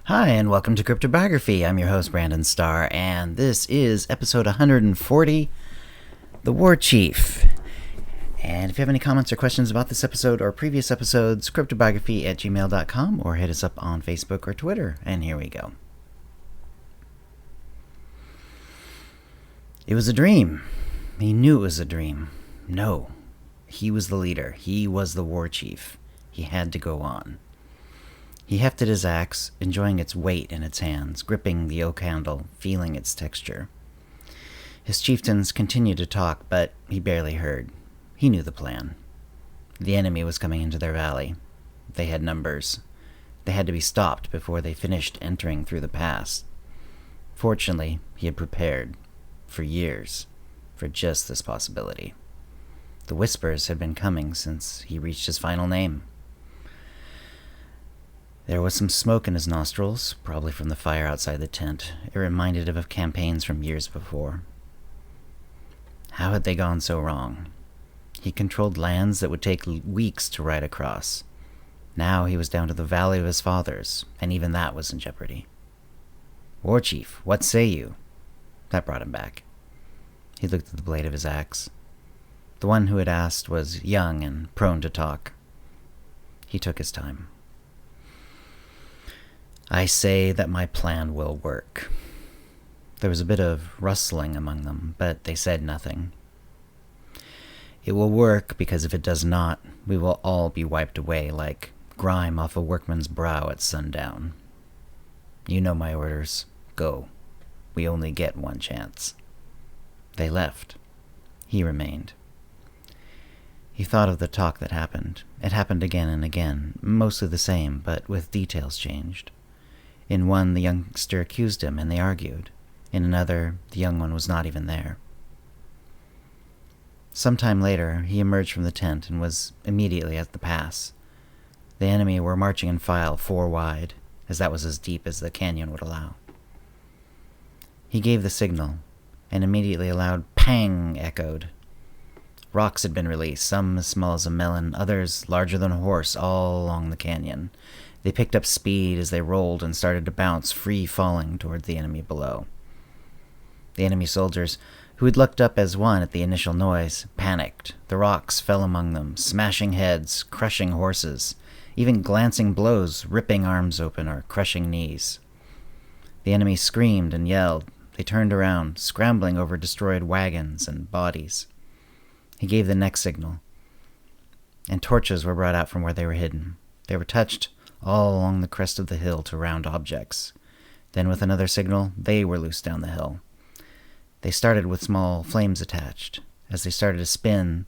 Hi, and welcome to CryptoBiography. I'm your host, Brandon Starr, and this is episode 140, The Warchief. And if you have any comments or questions about this episode or previous episodes, cryptobiography@gmail.com, or hit us up on Facebook or Twitter. And here we go. It was a dream. He knew it was a dream. No, he was the leader. He was the Warchief. He had to go on. He hefted his axe, enjoying its weight in its hands, gripping the oak handle, feeling its texture. His chieftains continued to talk, but he barely heard. He knew the plan. The enemy was coming into their valley. They had numbers. They had to be stopped before they finished entering through the pass. Fortunately, he had prepared, for years, for just this possibility. The whispers had been coming since he reached his final name. There was some smoke in his nostrils, probably from the fire outside the tent. It reminded him of campaigns from years before. How had they gone so wrong? He controlled lands that would take weeks to ride across. Now he was down to the valley of his fathers, and even that was in jeopardy. "Warchief, what say you?" That brought him back. He looked at the blade of his axe. The one who had asked was young and prone to talk. He took his time. "I say that my plan will work." There was a bit of rustling among them, but they said nothing. "It will work because if it does not, we will all be wiped away like grime off a workman's brow at sundown. You know my orders. Go. We only get one chance." They left. He remained. He thought of the talk that happened. It happened again and again, mostly the same, but with details changed. In one, the youngster accused him, and they argued. In another, the young one was not even there. Some time later, he emerged from the tent and was immediately at the pass. The enemy were marching in file 4 wide, as that was as deep as the canyon would allow. He gave the signal, and immediately a loud pang echoed. Rocks had been released, some as small as a melon, others larger than a horse, all along the canyon. They picked up speed as they rolled and started to bounce, free falling toward the enemy below. The enemy soldiers, who had looked up as one at the initial noise, panicked. The rocks fell among them, smashing heads, crushing horses, even glancing blows, ripping arms open or crushing knees. The enemy screamed and yelled. They turned around, scrambling over destroyed wagons and bodies. He gave the next signal, and torches were brought out from where they were hidden. They were touched all along the crest of the hill to round objects. Then with another signal, they were loosed down the hill. They started with small flames attached. As they started to spin,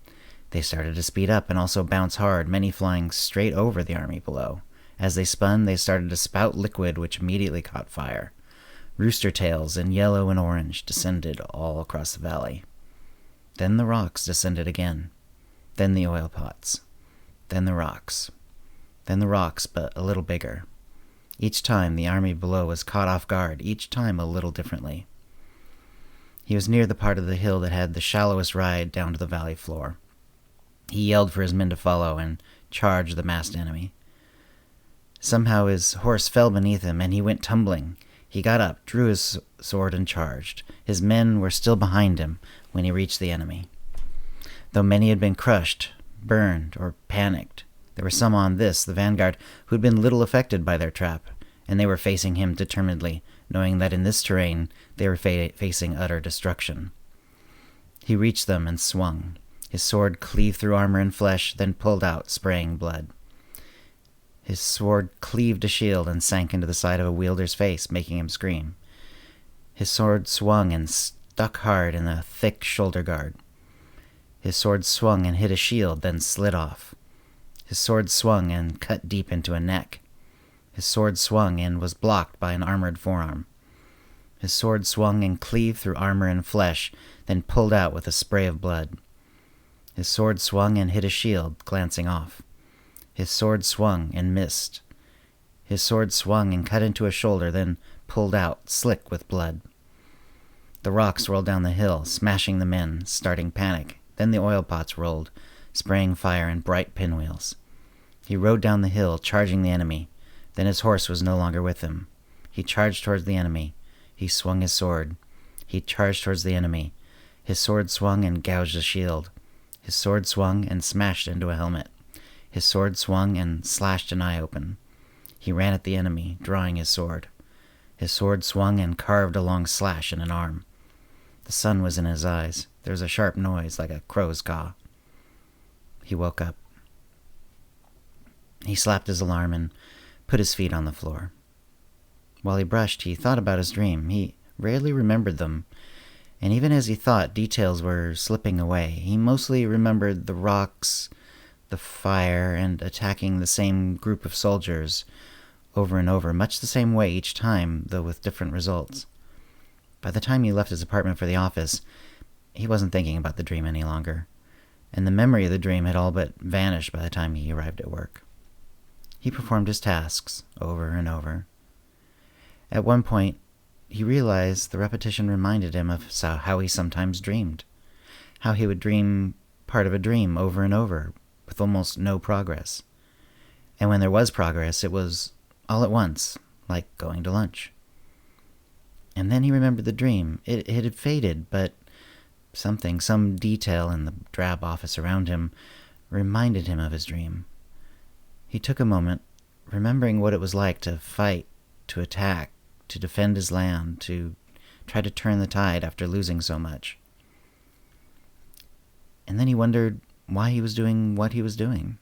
they started to speed up and also bounce hard, many flying straight over the army below. As they spun, they started to spout liquid which immediately caught fire. Rooster tails in yellow and orange descended all across the valley. Then the rocks descended again. Then the oil pots. Then the rocks. Then the rocks, but a little bigger. Each time the army below was caught off guard, each time a little differently. He was near the part of the hill that had the shallowest ride down to the valley floor. He yelled for his men to follow and charge the massed enemy. Somehow his horse fell beneath him, and he went tumbling. He got up, drew his sword, and charged. His men were still behind him when he reached the enemy. Though many had been crushed, burned, or panicked, there were some on this, the vanguard, who had been little affected by their trap, and they were facing him determinedly, knowing that in this terrain they were facing utter destruction. He reached them and swung. His sword cleaved through armor and flesh, then pulled out, spraying blood. His sword cleaved a shield and sank into the side of a wielder's face, making him scream. His sword swung and stuck hard in a thick shoulder guard. His sword swung and hit a shield, then slid off. His sword swung and cut deep into a neck. His sword swung and was blocked by an armored forearm. His sword swung and cleaved through armor and flesh, then pulled out with a spray of blood. His sword swung and hit a shield, glancing off. His sword swung and missed. His sword swung and cut into a shoulder, then pulled out, slick with blood. The rocks rolled down the hill, smashing the men, starting panic. Then the oil pots rolled, spraying fire and bright pinwheels. He rode down the hill, charging the enemy. Then his horse was no longer with him. He charged towards the enemy. He swung his sword. He charged towards the enemy. His sword swung and gouged a shield. His sword swung and smashed into a helmet. His sword swung and slashed an eye open. He ran at the enemy, drawing his sword. His sword swung and carved a long slash in an arm. The sun was in his eyes. There was a sharp noise like a crow's caw. He woke up. He slapped his alarm and put his feet on the floor. While he brushed, he thought about his dream. He rarely remembered them, and even as he thought, details were slipping away. He mostly remembered the rocks, the fire, and attacking the same group of soldiers over and over, much the same way each time, though with different results. By the time he left his apartment for the office, he wasn't thinking about the dream any longer, and the memory of the dream had all but vanished by the time he arrived at work. He performed his tasks over and over. At one point, he realized the repetition reminded him of how he sometimes dreamed, how he would dream part of a dream over and over with almost no progress. And when there was progress, it was all at once, like going to lunch. And then he remembered the dream. It had faded, but some detail in the drab office around him reminded him of his dream. He took a moment, remembering what it was like to fight, to attack, to defend his land, to try to turn the tide after losing so much. And then he wondered why he was doing what he was doing.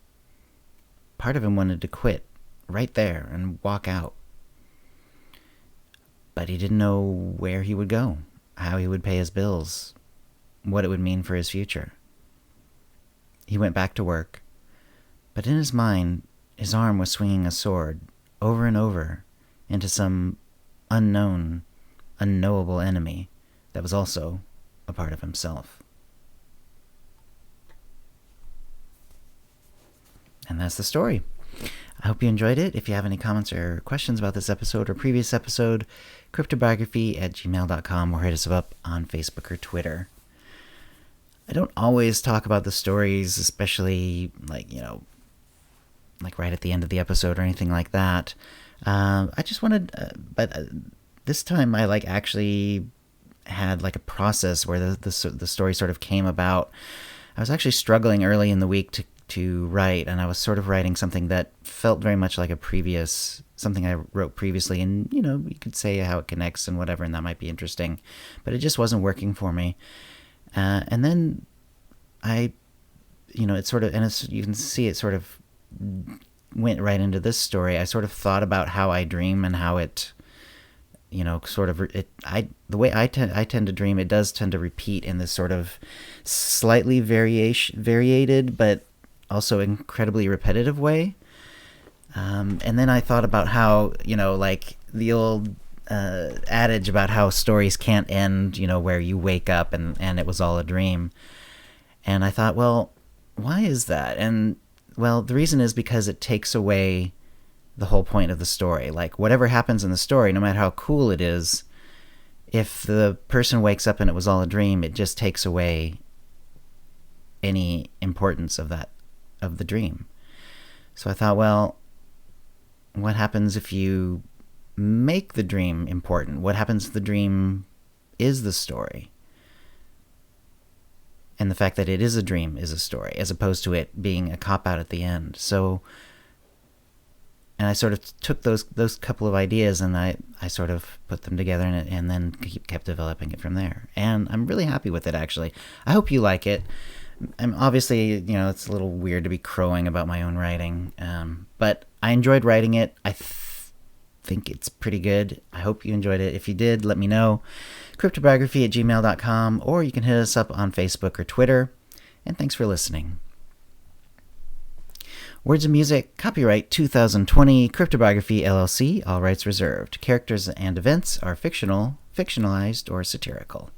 Part of him wanted to quit right there and walk out. But he didn't know where he would go, how he would pay his bills, what it would mean for his future. He went back to work, but in his mind, his arm was swinging a sword over and over into some unknown, unknowable enemy that was also a part of himself. And that's the story. I hope you enjoyed it. If you have any comments or questions about this episode or previous episode, CryptoBiography@gmail.com, or hit us up on Facebook or Twitter. I don't always talk about the stories, especially like right at the end of the episode or anything like that. I just wanted, but this time I actually had a process where the story sort of came about. I was actually struggling early in the week to write, and I was sort of writing something that felt very much like something I wrote previously, and you could say how it connects and whatever, and that might be interesting, but it just wasn't working for me. And then it sort of, and you can see it sort of went right into this story. I sort of thought about how I dream and how it, the way I tend to dream, it does tend to repeat in this sort of slightly variated, but also incredibly repetitive way. And then I thought about how, the old adage about how stories can't end, where you wake up and it was all a dream. And I thought, well, why is that? And well, the reason is because it takes away the whole point of the story. Whatever happens in the story, no matter how cool it is, if the person wakes up and it was all a dream, it just takes away any importance of the dream. So I thought, well, what happens if you make the dream important? What happens if the dream is the story? And the fact that it is a dream is a story, as opposed to it being a cop-out at the end. So, and I sort of took those couple of ideas and I sort of put them together and then kept developing it from there. And I'm really happy with it, actually. I hope you like it. Obviously, it's a little weird to be crowing about my own writing, but I enjoyed writing it. I think it's pretty good. I hope you enjoyed it. If you did, let me know. CryptoBiography@gmail.com, or you can hit us up on Facebook or Twitter. And thanks for listening. Words and music, copyright 2020, CryptoBiography LLC, all rights reserved. Characters and events are fictional, fictionalized, or satirical.